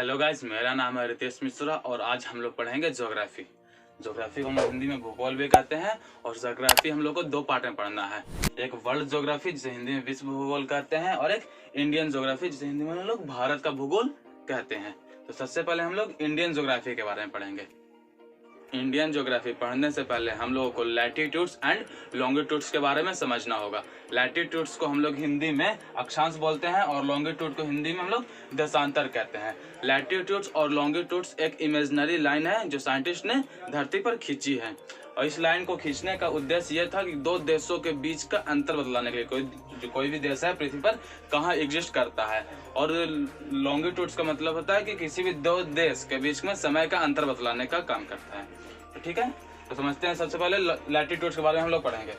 Hello guys, मेरा नाम है रितेश मिश्रा और आज हम लोग पढ़ेंगे ज्योग्राफी। ज्योग्राफी को हम हिंदी में भूगोल भी कहते हैं और ज्योग्राफी हम लोग को दो पार्ट में पढ़ना है। एक वर्ल्ड ज्योग्राफी जिसे हिंदी में विश्व भूगोल कहते हैं और एक इंडियन ज्योग्राफी जिसे हिंदी में हम लोग भारत का भूगोल कहते हैं। तो सबसे पहले हम लोग इंडियन ज्योग्राफी के बारे में पढ़ेंगे। इंडियन ज्योग्राफी पढ़ने से पहले हम लोगों को लैटिट्यूड्स एंड लॉन्गिट्यूड्स के बारे में समझना होगा। लैटिट्यूड्स को हम लोग हिंदी में अक्षांश बोलते हैं और लॉन्गिट्यूड को हिंदी में हम लोग देशांतर कहते हैं। लैटिट्यूड्स और लॉन्गिट्यूड्स एक इमेजिनरी लाइन है जो साइंटिस्ट ने धरती पर खींची है और इस लाइन को खींचने का उद्देश्य यह था कि दो देशों के बीच का अंतर बतलाने के लिए कोई भी देश है पृथ्वी पर कहाँ एग्जिस्ट करता है। और लॉन्गिट्यूड्स का मतलब होता है कि किसी भी दो देश के बीच में समय का अंतर बतलाने का काम करता है। तो ठीक है, तो समझते हैं। सबसे पहले लैटिट्यूड्स के बारे में हम लोग पढ़ेंगे।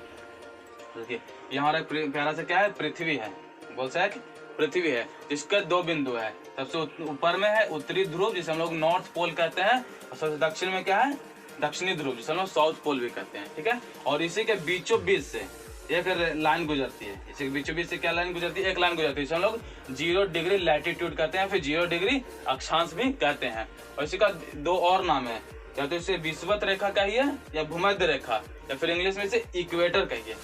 देखिए, यहाँ हमारा प्यारा से क्या है, पृथ्वी है। बोल सकते हैं कि पृथ्वी है जिसके दो बिंदु है। सबसे ऊपर में है उत्तरी ध्रुव जिसे हम लोग नॉर्थ पोल कहते हैं और सबसे दक्षिण में क्या है, दक्षिणी ध्रुव जिसे हम लोग साउथ पोल भी कहते हैं। ठीक है, और इसी के बीचों बीच से एक लाइन गुजरती है। इसी के बीचों बीच से क्या लाइन गुजरती है, एक लाइन गुजरती है जिसे हम लोग 0 डिग्री लैटिट्यूड कहते हैं, फिर 0 डिग्री अक्षांश भी कहते हैं। और इसी का दो और नाम है, या तो इसे विषुवत रेखा कहिए या भूमध्य रेखा या फिर इंग्लिश में इसे इक्वेटर कहिए।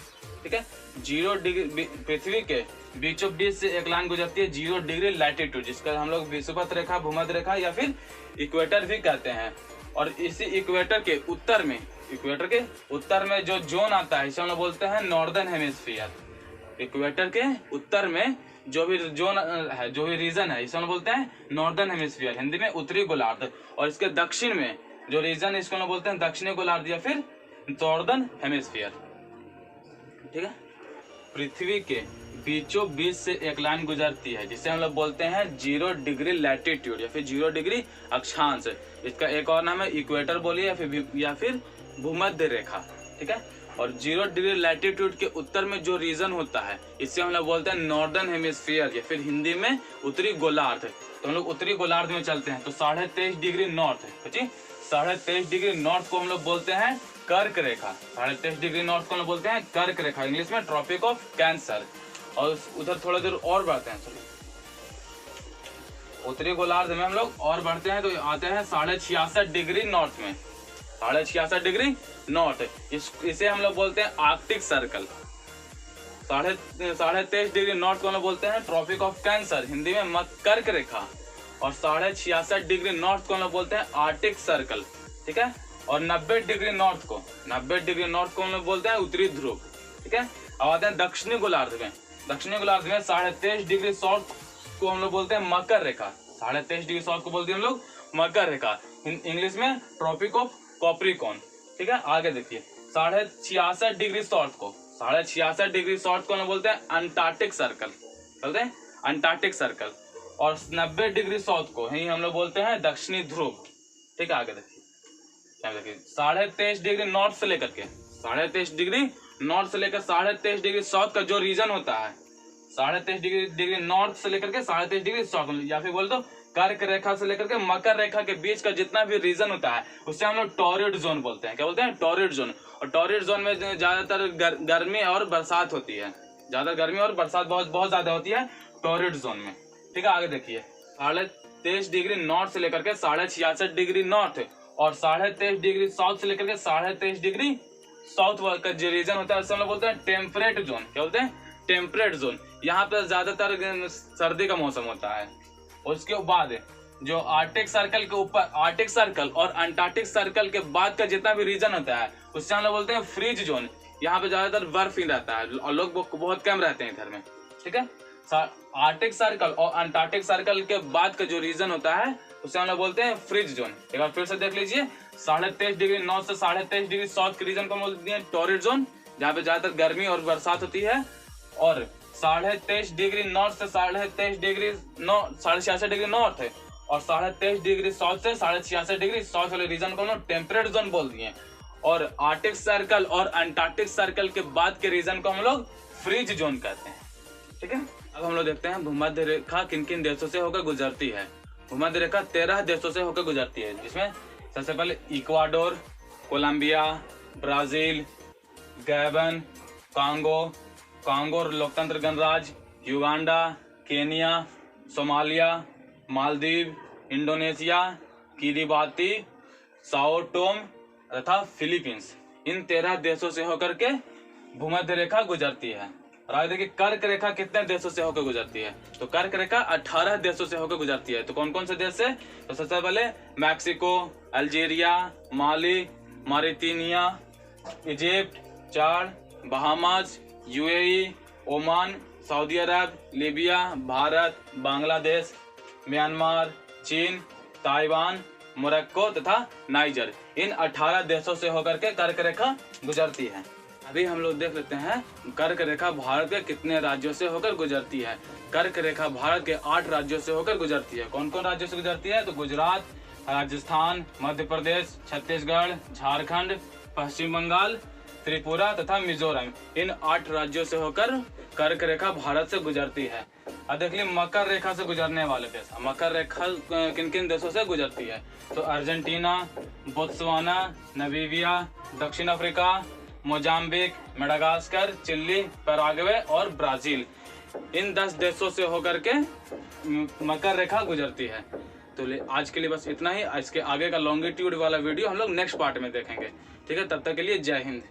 ठीक है, 0 डिग्री पृथ्वी के बीचों बीच से एक लाइन गुजरती है 0 डिग्री लैटिट्यूड जिसका हम लोग विषुवत रेखा, भूमध्य रेखा या फिर इक्वेटर भी कहते हैं। और इसी इक्वेटर के उत्तर में जो जोन आता है इसे हम लोग बोलते हैं नॉर्दर्न हेमिस्फीयर। इक्वेटर के उत्तर में जो भी जोन है, जो भी रीजन है, इसे हम लोग बोलते हैं नॉर्दर्न हेमिस्फीयर, हिंदी में उत्तरी गोलार्ध। और इसके दक्षिण में जो रीजन है इसको हम लोग बोलते हैं दक्षिणी गोलार्ध या फिर नॉर्दर्न हेमिस्फीयर। ठीक है, पृथ्वी के बीचों बीच से एक लाइन गुजरती है जिसे हम लोग बोलते हैं 0 डिग्री लैटिट्यूड या फिर 0 डिग्री अक्षांश। इसका एक और नाम है इक्वेटर बोलिए या फिर भूमध्य रेखा। ठीक है, और 0 डिग्री लैटिट्यूड के उत्तर में जो रीजन होता है इससे हम लोग बोलते हैं नॉर्दर्न हेमिस्फीयर या फिर हिंदी में उत्तरी गोलार्ध। तो हम लोग उत्तरी गोलार्ध में चलते हैं तो 23.5 डिग्री नॉर्थ है। 23.5 डिग्री नॉर्थ को हम लोग बोलते हैं कर्क रेखा। 23.5 डिग्री नॉर्थ को हम लोग बोलते हैं कर्क रेखा, इंग्लिश में ट्रॉपिक ऑफ कैंसर। और उधर थोड़ा देर और बढ़ते हैं, उत्तरी गोलार्ध में हम लोग और बढ़ते हैं तो आते हैं 66.5 डिग्री नॉर्थ में। 66.5 डिग्री नॉर्थ, इसे हम लोग बोलते हैं आर्कटिक सर्कल। 23.5 डिग्री नॉर्थ को हम लोग बोलते हैं ट्रॉपिक ऑफ कैंसर, हिंदी में कर्क रेखा। और 66.5 डिग्री नॉर्थ को हम लोग बोलते हैं आर्कटिक सर्कल। ठीक है, और 90 डिग्री नॉर्थ को हम लोग बोलते हैं उत्तरी ध्रुव। ठीक है, अब आते हैं दक्षिणी गोलार्ध में। दक्षिणी गोलार्ध में 23.5 डिग्री साउथ को हम लोग बोलते हैं मकर रेखा। 23.5 डिग्री साउथ को बोलते हैं हम लोग मकर रेखा, इंग्लिश में ट्रॉपिक ऑफ कैप्रिकॉर्न। ठीक है, आगे देखिए 66.5 डिग्री साउथ को हम लोग बोलते हैं अंटार्कटिक सर्कल, बोलते हैं अंटार्कटिक सर्कल। और 90 डिग्री साउथ को ही हम लोग बोलते हैं दक्षिणी ध्रुव। ठीक है, आगे देखिए 23.5 डिग्री नॉर्थ से लेकर 23.5 डिग्री साउथ का जो रीजन होता है, 23.5 डिग्री नॉर्थ से लेकर के 23.5 डिग्री साउथ या फिर बोल दो कर्क रेखा से लेकर के मकर रेखा के बीच का जितना भी रीजन होता है उससे हम लोग टॉरिड जोन बोलते हैं। क्या बोलते हैं, टॉरिड जोन। और टॉरिड जोन में ज्यादातर गर्मी और बरसात होती है, बहुत ज्यादा होती है टॉरिड जोन में। ठीक है, आगे देखिए 23.5 डिग्री नॉर्थ से लेकर के 66.5 डिग्री नॉर्थ और 23.5 डिग्री साउथ से लेकर के 23.5 डिग्री साउथ का जो रीजन होता है उससे हम लोग बोलते हैं टेम्परेट जोन। क्या बोलते हैं, टेम्परेट जोन। यहाँ पर ज्यादातर सर्दी का मौसम होता है। और उसके बाद जो आर्कटिक सर्कल के ऊपर, आर्कटिक सर्कल और अंटार्कटिक सर्कल के बाद का जितना भी रीजन होता है उससे हम लोग बोलते हैं फ्रीज जोन। यहाँ पे ज्यादातर बर्फ ही रहता है और लोग बहुत कम रहते हैं इधर में। ठीक है, आर्कटिक सर्कल और अंटार्कटिक सर्कल के बाद का जो रीजन होता है उसे हम लोग बोलते हैं फ्रीज जोन। एक बार फिर से देख लीजिए, 23.5 डिग्री नॉर्थ से 23.5 डिग्री साउथ के रीजन को बोलते हैं टॉरिड जोन, जहाँ पे ज्यादातर गर्मी और बरसात होती है। और 23.5 डिग्री नॉर्थ से 66.5 डिग्री नॉर्थ है और 23.5 डिग्री साउथ से 66.5 डिग्री साउथ वाले रीजन को हम लोग टेम्परेट जोन बोल दिए। और आर्कटिक सर्कल और अंटार्कटिक सर्कल के बाद के रीजन को हम लोग फ्रीज जोन कहते हैं। ठीक है, अब हम लोग देखते हैं भूमध्य रेखा किन किन देशों से होकर गुजरती है। भूमध्य रेखा 13 देशों से होकर गुजरती है, जिसमें सबसे पहले Ecuador, Colombia, Brazil, Gabon, Congo लोकतंत्र गणराज्य, Uganda, Kenya, Somalia, Maldives, Indonesia, Kiribati, Sao Tome तथा फिलीपींस, इन 13 देशों से होकर के भूमध्य रेखा गुजरती है। और आगे देखिए कर्क रेखा कितने देशों से होकर गुजरती है, तो कर्क रेखा 18 देशों से होकर गुजरती है। तो कौन कौन से देश से, तो सबसे पहले मैक्सिको, अल्जीरिया, माली, मॉरिटानिया, इजिप्ट, चाड, बहामास, यूएई, ओमान, सऊदी अरब, लीबिया, भारत, बांग्लादेश, म्यांमार, चीन, ताइवान, मोरक्को तथा नाइजर, इन 18 देशों से होकर के कर्क रेखा गुजरती है। अभी हम लोग देख लेते हैं कर्क रेखा भारत के कितने राज्यों से होकर गुजरती है। कर्क रेखा भारत के 8 राज्यों से होकर गुजरती है। कौन कौन राज्यों से गुजरती है, तो गुजरात, राजस्थान, मध्य प्रदेश, छत्तीसगढ़, झारखंड, पश्चिम बंगाल, त्रिपुरा तथा मिजोरम, इन 8 राज्यों से होकर कर्क रेखा भारत से गुजरती है। अब देख लीजिए मकर रेखा से गुजरने वाले देश। मकर रेखा किन किन देशों से गुजरती है, तो अर्जेंटीना, बोत्सवाना, नामीबिया, दक्षिण Africa, Mozambique, Madagascar, Chile, Paraguay और ब्राजील, इन 10 देशों से होकर के मकर रेखा गुजरती है। तो आज के लिए बस इतना ही। इसके आगे का लॉन्गिट्यूड वाला वीडियो हम लोग नेक्स्ट पार्ट में देखेंगे। ठीक है, तब तक के लिए जय हिंद।